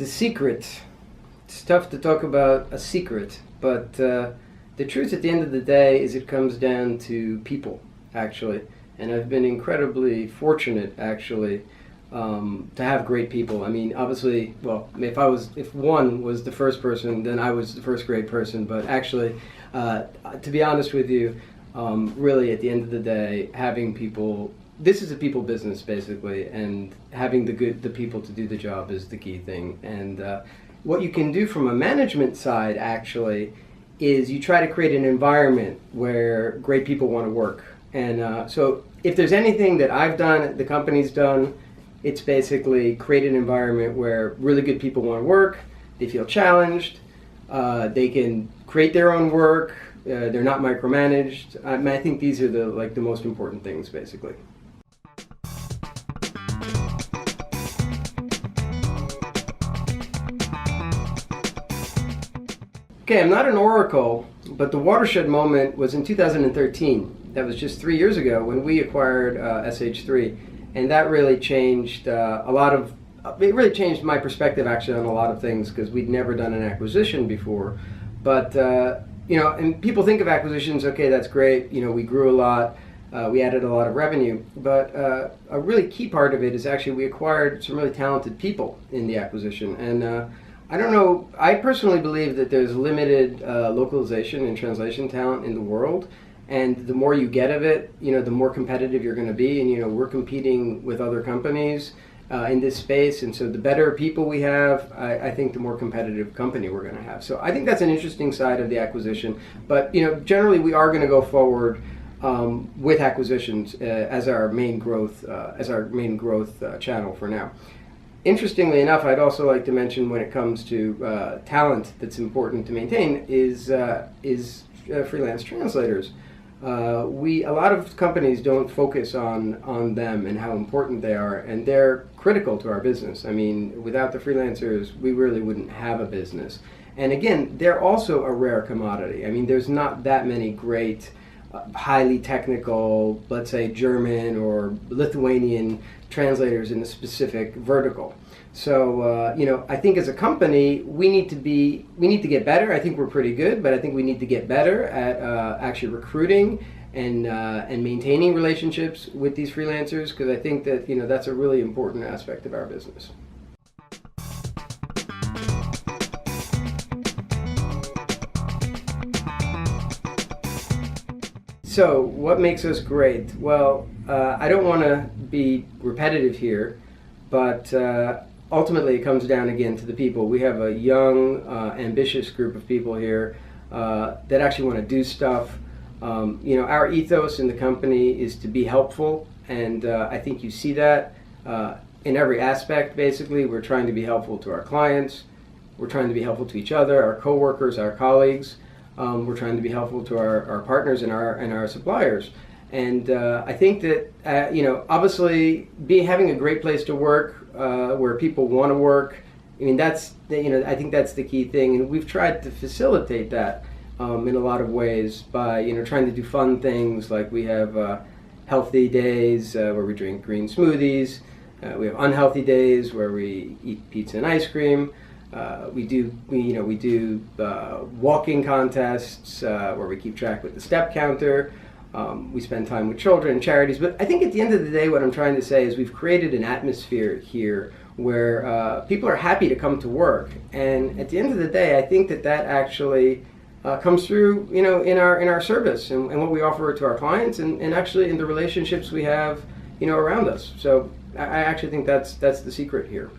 The secret. It's tough to talk about a secret, but the truth at the end of the day is it comes down to people, actually. And I've been incredibly fortunate, actually, to have great people. I mean, obviously, well, if one was the first person, then I was the first great person. But actually, to be honest with you, really at the end of the day, having people. This is a people business, basically, and having the people to do the job is the key thing. And what you can do from a management side, actually, is you try to create an environment where great people want to work. And so if there's anything that I've done, the company's done, it's basically create an environment where really good people want to work, they feel challenged, they can create their own work, they're not micromanaged. I think these are the most important things, basically. Okay, I'm not an oracle, but the watershed moment was in 2013. That was just 3 years ago when we acquired SH3, and that really changed it really changed my perspective actually on a lot of things because we'd never done an acquisition before. But and people think of acquisitions, okay, that's great. We grew a lot, we added a lot of revenue, but a really key part of it is actually we acquired some really talented people in the acquisition. And I don't know, I personally believe that there's limited localization and translation talent in the world, and the more you get of it, the more competitive you're going to be. And we're competing with other companies in this space, and so the better people we have, I think the more competitive company we're going to have. So I think that's an interesting side of the acquisition. But generally we are going to go forward with acquisitions as our main growth channel for now. Interestingly enough, I'd also like to mention when it comes to talent that's important to maintain is freelance translators. A lot of companies don't focus on them and how important they are, and they're critical to our business. I mean, without the freelancers, we really wouldn't have a business. And again, they're also a rare commodity. I mean, there's not that many great, highly technical, let's say German or Lithuanian translators in a specific vertical. So I think as a company we need to get better. I think we're pretty good, but I think we need to get better at actually recruiting and maintaining relationships with these freelancers, because I think that that's a really important aspect of our business. So what makes us great? Well, I don't want to be repetitive here, but ultimately it comes down again to the people. We have a young, ambitious group of people here that actually want to do stuff. Our ethos in the company is to be helpful, and I think you see that in every aspect. Basically, we're trying to be helpful to our clients, we're trying to be helpful to each other, our coworkers, our colleagues. We're trying to be helpful to our partners and our suppliers. And I think that obviously having a great place to work where people want to work. I mean, I think that's the key thing, and we've tried to facilitate that in a lot of ways by trying to do fun things, like we have healthy days where we drink green smoothies. We have unhealthy days where we eat pizza and ice cream. We do walking contests where we keep track with the step counter. We spend time with children and charities. But I think at the end of the day, what I'm trying to say is we've created an atmosphere here where people are happy to come to work. And at the end of the day, I think that actually comes through, in our service and what we offer to our clients, and actually in the relationships we have, around us. So I actually think that's the secret here.